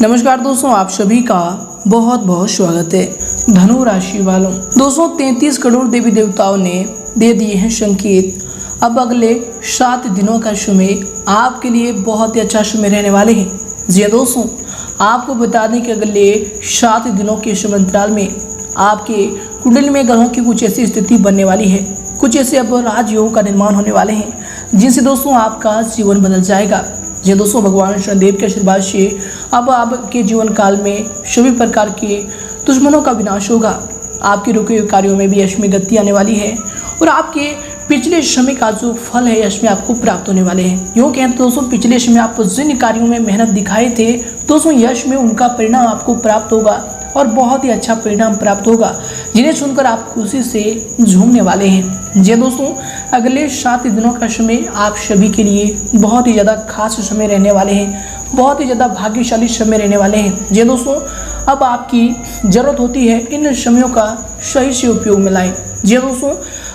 नमस्कार दोस्तों, आप सभी का बहुत बहुत स्वागत है। धनु राशि वालों, दोस्तों 33 करोड़ देवी देवताओं ने दे दिए हैं संकेत। अब अगले 7 दिनों का समय आपके लिए बहुत ही अच्छा समय रहने वाले हैं। जी दोस्तों, आपको बता दें कि अगले 7 दिनों के समयांतराल में आपके कुंडली में ग्रहों की कुछ ऐसी स्थिति बनने वाली है, कुछ ऐसे अब राजयोग का निर्माण होने वाले हैं जिनसे दोस्तों आपका जीवन बदल जाएगा। जी दोस्तों, भगवान शनिदेव के आशीर्वाद से अब आपके जीवन काल में सभी प्रकार के दुश्मनों का विनाश होगा। आपके रुके हुए कार्यों में भी यश में गति आने वाली है और आपके पिछले समय का जो फल है यश में आपको प्राप्त होने वाले हैं। यूँ कहें तो दोस्तों, पिछले समय आप जिन कार्यों में मेहनत दिखाए थे दोस्तों, यश में उनका परिणाम आपको प्राप्त होगा और बहुत ही अच्छा परिणाम प्राप्त होगा, जिन्हें सुनकर आप खुशी से झूमने वाले हैं। जी दोस्तों, अगले 7 दिनों का समय आप सभी के लिए बहुत ही ज़्यादा खास समय रहने वाले हैं, बहुत ही ज़्यादा भाग्यशाली समय रहने वाले हैं। जी दोस्तों, अब आपकी ज़रूरत होती है इन समयों का सही से उपयोग में लाएं। जी दोस्तों,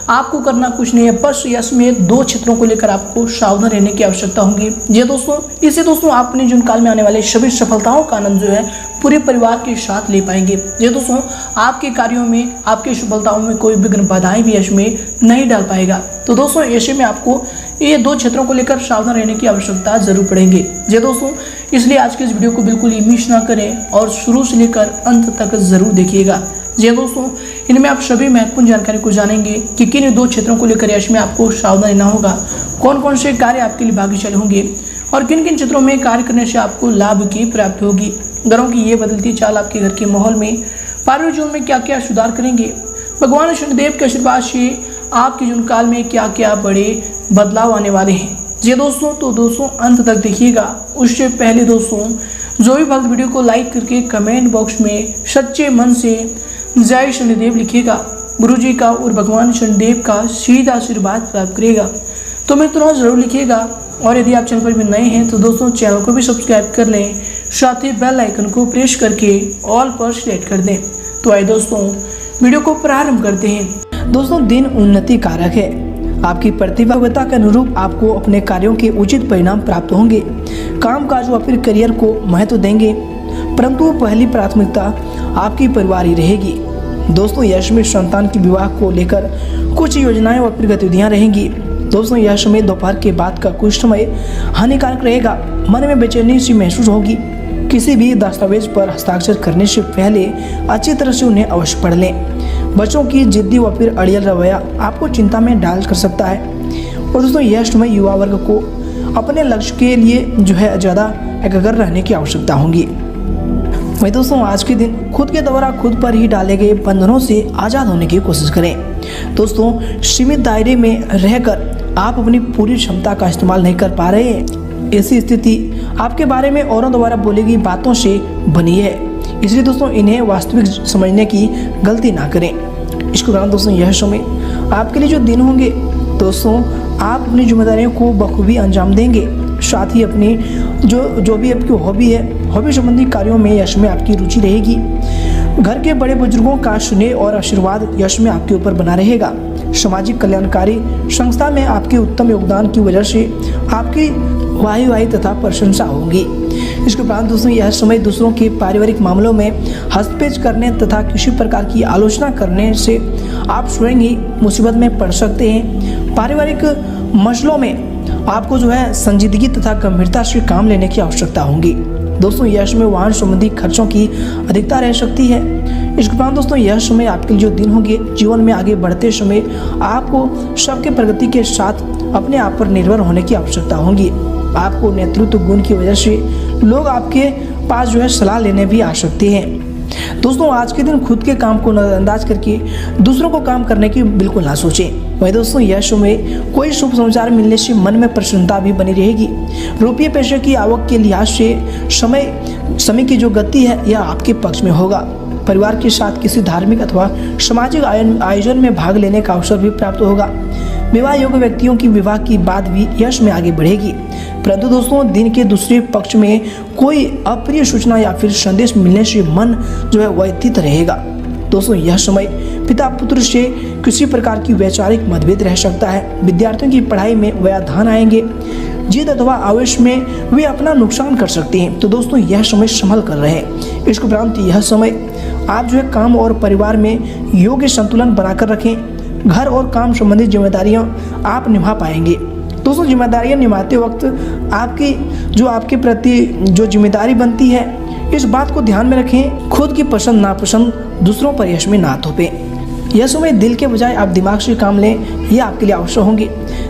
आपको करना कुछ नहीं है, बस यश में 2 क्षेत्रों को लेकर आपको सावधान रहने की आवश्यकता होगी। जी दोस्तों, इससे दोस्तों आप अपने जीवन काल में आने वाले सभी सफलताओं का आनंद जो है पूरे परिवार के साथ ले पाएंगे। जी दोस्तों, आपके कार्यों में, आपके सफलताओं में कोई विघ्न बाधाएं भी यश में नहीं डाल पाएगा। तो दोस्तों, ऐसे में आपको ये 2 क्षेत्रों को लेकर सावधान रहने की आवश्यकता जरूर पड़ेगी। जी दोस्तों, इसलिए आज के इस वीडियो को बिल्कुल ही मिस ना करें और शुरू से लेकर अंत तक जरूर देखिएगा। जी दोस्तों, इनमें आप सभी महत्वपूर्ण जानकारी को जानेंगे कि किन 2 क्षेत्रों को लेकर यश में आपको सावधान रहना होगा, कौन कौन से कार्य आपके लिए भाग्यशाली होंगे और किन किन क्षेत्रों में कार्य करने से आपको लाभ की प्राप्ति होगी। ग्रहों की ये बदलती चाल आपके घर के माहौल में, पारिवारिक जीवन में क्या क्या सुधार करेंगे, भगवान शनिदेव के आशीर्वाद से आपके जीवन काल में क्या क्या बड़े बदलाव आने वाले हैं। जी दोस्तों, तो दोस्तों अंत तक देखिएगा। उससे पहले दोस्तों, जो भी भक्त वीडियो को लाइक करके कमेंट बॉक्स में सच्चे मन से जय शनिदेव लिखिएगा, गुरु जी का और भगवान शनिदेव का सीधा आशीर्वाद प्राप्त करेगा। तो मित्रों जरूर लिखिएगा और यदि आप चैनल पर भी नए हैं तो दोस्तों चैनल को भी सब्सक्राइब कर लें, साथ ही बेल आइकन को प्रेस करके ऑल पर सेलेक्ट कर दें। तो आइए दोस्तों वीडियो को प्रारंभ करते हैं। दोस्तों, दिन उन्नति कारक है। आपकी प्रतिभागिता के अनुरूप आपको अपने कार्यों के उचित परिणाम प्राप्त होंगे। काम काज व फिर करियर को महत्व देंगे, परंतु पहली प्राथमिकता आपकी परिवार ही रहेगी। दोस्तों, यश में संतान के विवाह को लेकर कुछ योजनाएं व फिर गतिविधियां रहेंगी। दोस्तों, यह समय दोपहर के बाद का कुछ समय हानिकारक रहेगा। मन में बेचैनी सी महसूस होगी। किसी भी दस्तावेज पर हस्ताक्षर करने से पहले अच्छी तरह से उन्हें अवश्य पढ़ लें। बच्चों की जिद्दी व फिर अड़ियल रवैया आपको चिंता में डाल कर सकता है। और दोस्तों, यह समय युवा वर्ग को अपने लक्ष्य के लिए जो है ज़्यादा एकाग्र रहने की आवश्यकता होगी। वही दोस्तों, आज के दिन खुद के द्वारा खुद पर ही डाले गए बंधनों से आज़ाद होने की कोशिश करें। दोस्तों, सीमित दायरे में रहकर आप अपनी पूरी क्षमता का इस्तेमाल नहीं कर पा रहे हैं। ऐसी स्थिति आपके बारे में औरों द्वारा बोली गई बातों से बनी है, इसलिए दोस्तों इन्हें वास्तविक समझने की गलती ना करें। इसके कारण दोस्तों यह समय आपके लिए जो दिन होंगे दोस्तों, आप अपनी जिम्मेदारियों को बखूबी अंजाम देंगे। साथ ही अपनी जो भी आपकी हॉबी है, हॉबी संबंधी कार्यों में यश में आपकी रुचि रहेगी। घर के बड़े बुजुर्गों का स्नेह और आशीर्वाद यश में आपके ऊपर बना रहेगा। सामाजिक कल्याणकारी संस्था में आपके उत्तम योगदान की वजह से आपकी वाहवाही तथा प्रशंसा होगी। इसके उपरांत दोस्तों यह समय दूसरों के पारिवारिक मामलों में हस्तक्षेप करने तथा किसी प्रकार की आलोचना करने से आप स्वयं ही मुसीबत में पड़ सकते हैं। पारिवारिक मसलों में आपको जो है संजीदगी तथा गंभीरता से काम लेने की आवश्यकता होगी। दोस्तों, यह समय वाहन संबंधी खर्चों की अधिकता रह सकती है। इसके उपरांत दोस्तों यह समय आपके लिए जो दिन होंगे, जीवन में आगे बढ़ते समय आपको सबके प्रगति के साथ अपने आप पर निर्भर होने की आवश्यकता होगी। आपको नेतृत्व गुण की वजह से लोग आपके पास जो है सलाह लेने भी आ सकते हैं। दोस्तों, आज के दिन खुद के काम को नजरअंदाज करके दूसरों को काम करने की बिल्कुल ना सोचें। वही दोस्तों, यह समय कोई शुभ समाचार मिलने से मन में प्रसन्नता भी बनी रहेगी। रुपये पैसे की आवक के लिहाज से समय की जो गति है यह आपके पक्ष में होगा। परिवार के साथ किसी धार्मिक अथवा सामाजिक आयोजन में भाग लेने का अवसर भी प्राप्त होगा। विवाह योग्य व्यक्तियों की विवाह की बात भी यश में आगे बढ़ेगी। परंतु दोस्तों, दिन के दूसरे पक्ष में कोई अप्रिय सूचना या फिर संदेश मिलने से मन जो है व्यथित रहेगा। दोस्तों, यह समय पिता पुत्र से किसी प्रकार की वैचारिक मतभेद रह सकता है। विद्यार्थियों की पढ़ाई में व्यवधान आएंगे। जिद अथवा आवेश में वे अपना नुकसान कर सकते हैं। तो दोस्तों यह समय संभल कर रहें। इसके उपरांत यह समय आप जो है काम और परिवार में योग्य संतुलन बनाकर रखें। घर और काम संबंधित जिम्मेदारियां आप निभा पाएंगे। दोस्तों जिम्मेदारियां निभाते वक्त आपके प्रति जो जिम्मेदारी बनती है, इस बात को ध्यान में रखें। खुद की पसंद नापसंद दूसरों पर यश में ना थोपें। यह समय दिल के बजाय आप दिमाग से काम लें, ये आपके लिए आवश्यक होंगे।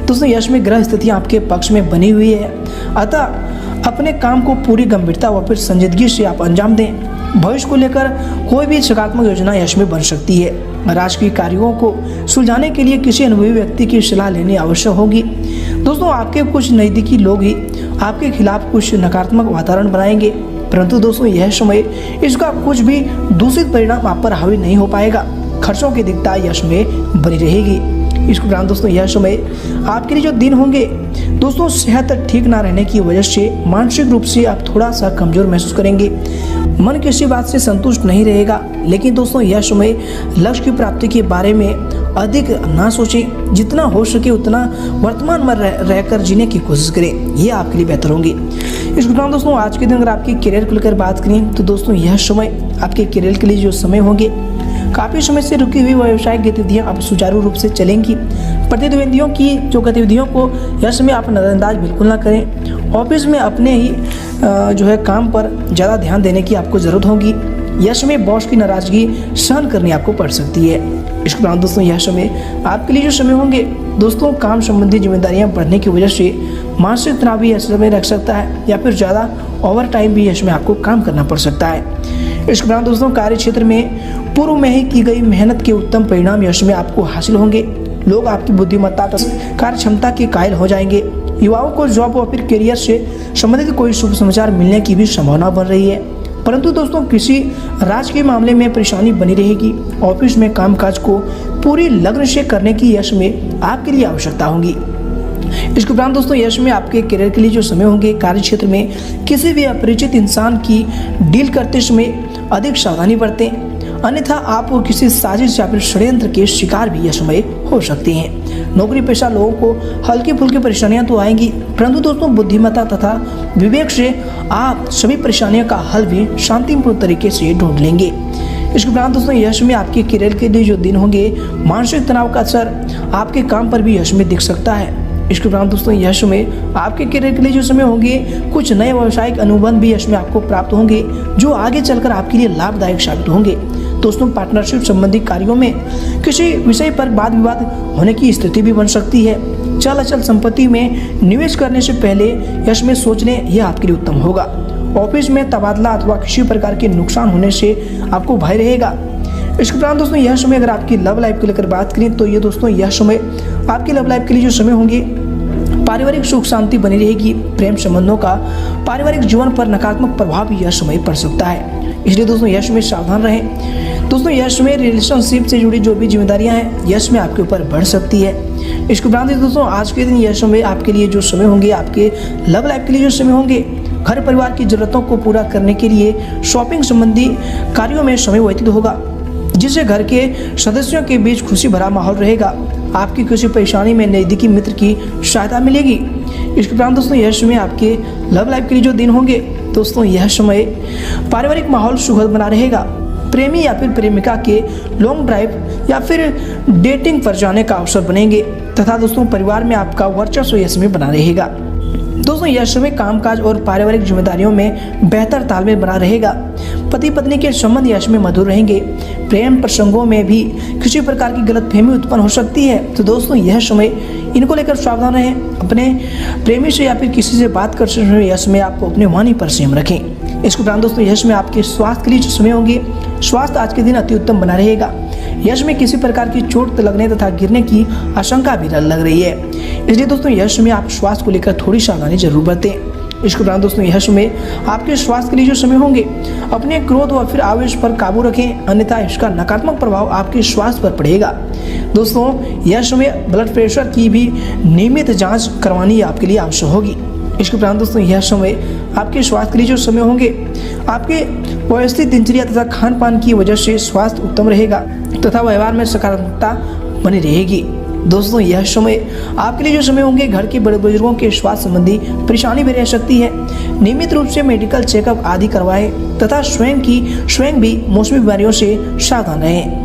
दोस्तों यश में ग्रह स्थितियाँ आपके पक्ष में बनी हुई है, अतः अपने काम को पूरी गंभीरता व फिर संजीदगी से आप अंजाम दें। भविष्य को लेकर कोई भी सकारात्मक योजना यश में बन सकती है। राजकीय कार्यों को सुलझाने के लिए किसी अनुभवी व्यक्ति की सलाह लेनी आवश्यक होगी। दोस्तों आपके कुछ नज़दीकी लोग ही आपके खिलाफ कुछ नकारात्मक वातावरण बनाएंगे, परंतु दोस्तों यह समय इसका कुछ भी दूषित परिणाम आप पर हावी नहीं हो पाएगा। खर्चों की दिक्कत यश में बनी रहेगी। इसके उपरांत दोस्तों यह समय आपके लिए जो दिन होंगे, दोस्तों सेहत ठीक ना रहने की वजह से मानसिक रूप से आप थोड़ा सा कमजोर महसूस करेंगे। मन किसी बात से संतुष्ट नहीं रहेगा। लेकिन दोस्तों यह समय लक्ष्य की प्राप्ति के बारे में अधिक ना सोचें, जितना हो सके उतना वर्तमान में रहकर जीने की कोशिश करें, ये आपके लिए बेहतर होंगे। इसके उपरांत दोस्तों आज के दिन अगर आपके करियर को लेकर बात करें तो दोस्तों यह समय आपके करियर के लिए जो समय होंगे, काफ़ी समय से रुकी हुई व्यावसायिक गतिविधियां अब सुचारू रूप से चलेंगी। प्रतिद्वंदियों की जो गतिविधियों को यह समय आप नज़रअंदाज बिल्कुल ना करें। ऑफिस में अपने ही जो है काम पर ज़्यादा ध्यान देने की आपको ज़रूरत होगी। यह समय बॉस की नाराज़गी सहन करनी आपको पड़ सकती है। इसके उपरांत दोस्तों यह समय आपके लिए जो समय होंगे, दोस्तों काम संबंधी जिम्मेदारियां बढ़ने की वजह से मानसिक तनाव भी यह समय रख सकता है, या फिर ज़्यादा ओवर टाइम भी इसमें आपको काम करना पड़ सकता है। इसके उपरांत दोस्तों कार्य क्षेत्र में पूर्व में ही की गई मेहनत के उत्तम परिणाम यश में आपको हासिल होंगे। लोग आपकी बुद्धिमत्ता तथा कार्य क्षमता के कायल हो जाएंगे। युवाओं को जॉब और फिर करियर से संबंधित कोई शुभ समाचार मिलने की भी संभावना बन रही है, परंतु दोस्तों किसी राजकीय मामले में परेशानी बनी रहेगी। ऑफिस में कामकाज को पूरी लगन से करने की यश में आपके लिए आवश्यकता होगी। इसके उपरांत दोस्तों यश में आपके करियर के लिए जो समय होंगे, कार्य क्षेत्र में किसी भी अपरिचित इंसान की डील करते समय अधिक सावधानी बरतें, अन्यथा आप किसी साजिश या फिर षड्यंत्र के शिकार भी यह समय हो सकते हैं। नौकरी पेशा लोगों को हल्की फुल्की परेशानियां तो आएंगी, परंतु दोस्तों बुद्धिमत्ता तथा विवेक से आप सभी परेशानियों का हल भी शांतिपूर्ण तरीके से ढूंढ लेंगे। इसके उपरांत दोस्तों यश में आपके करियर के लिए जो दिन होंगे, मानसिक तनाव का असर आपके काम पर भी यश में दिख सकता है। इसके उपरांत दोस्तों यश में आपके करियर के लिए जो समय होंगे, कुछ नए व्यावसायिक अनुबंध भी यश में आपको प्राप्त होंगे, जो आगे चलकर आपके लिए लाभदायक साबित होंगे। दोस्तों पार्टनरशिप संबंधी कार्यों में किसी विषय पर वाद विवाद होने की स्थिति भी बन सकती है। चल अचल संपत्ति में निवेश करने से पहले यश में सोच लें, यह आपके लिए उत्तम होगा। ऑफिस में तबादला अथवा किसी प्रकार के नुकसान होने से आपको भय रहेगा। इसके उपरांत दोस्तों यह समय अगर आपकी लव लाइफ को लेकर बात करें तो ये दोस्तों यह समय आपकी लव लाइफ के लिए जो समय होंगे, पारिवारिक सुख शांति बनी रहेगी। प्रेम संबंधों का पारिवारिक जीवन पर नकारात्मक प्रभाव भी यह समय पड़ सकता है, इसलिए दोस्तों यश में सावधान रहें। दोस्तों यश में रिलेशनशिप से जुड़ी जो भी जिम्मेदारियां हैं, यश में आपके ऊपर बढ़ सकती है। इसके उपरांत दोस्तों आज के दिन यश में आपके लिए जो समय होंगे, आपके लव लाइफ के लिए जो समय होंगे, घर परिवार की जरूरतों को पूरा करने के लिए शॉपिंग संबंधी कार्यों में समय व्यतीत होगा, जिससे घर के सदस्यों के बीच खुशी भरा माहौल रहेगा। आपकी किसी परेशानी में नज़दीकी मित्र की सहायता मिलेगी। इसके उपरांत दोस्तों यह समय आपके लव लाइफ के लिए जो दिन होंगे, दोस्तों यह समय पारिवारिक माहौल सुखद बना रहेगा। प्रेमी या फिर प्रेमिका के लॉन्ग ड्राइव या फिर डेटिंग पर जाने का अवसर बनेंगे, तथा दोस्तों परिवार में आपका वर्चस्व यह समय बना रहेगा। दोस्तों यह समय कामकाज और पारिवारिक जिम्मेदारियों में बेहतर तालमेल बना रहेगा। पति पत्नी के संबंध यश में मधुर रहेंगे। प्रेम प्रसंगों में भी किसी प्रकार की गलतफहमी उत्पन्न हो सकती है, तो दोस्तों यह समय इनको लेकर सावधान रहें। अपने प्रेमी से या फिर किसी से बात करते समय यह समय आपको अपने वाणी पर संयम रखें। इसके उपरांत दोस्तों यश में आपके स्वास्थ्य के लिए जो समय होंगे, स्वास्थ्य आज के दिन अति उत्तम बना रहेगा। यश में किसी प्रकार की चोट लगने तथा गिरने की आशंका भी लग रही है, इसलिए दोस्तों यश में आप स्वास्थ्य को लेकर थोड़ी सावधानी जरूर बरतें। इसके उपरांत दोस्तों यह समय आपके स्वास्थ्य के लिए जो समय होंगे, अपने क्रोध व फिर आवेश पर काबू रखें, अन्यथा इसका नकारात्मक प्रभाव आपके स्वास्थ्य पर पड़ेगा। दोस्तों यह समय ब्लड प्रेशर की भी नियमित जांच करवानी आपके लिए आवश्यक होगी। इसके उपरांत दोस्तों यह समय आपके स्वास्थ्य के लिए जो समय होंगे, आपके व्यवस्थित दिनचर्या तथा खान पान की वजह से स्वास्थ्य उत्तम रहेगा तथा व्यवहार में सकारात्मकता बनी रहेगी। दोस्तों यह समय आपके लिए जो समय होंगे घर के बड़े बुजुर्गों के स्वास्थ्य संबंधी परेशानी भी रह सकती है। नियमित रूप से मेडिकल चेकअप आदि करवाएं तथा स्वयं भी मौसमी बीमारियों से सावधान रहें।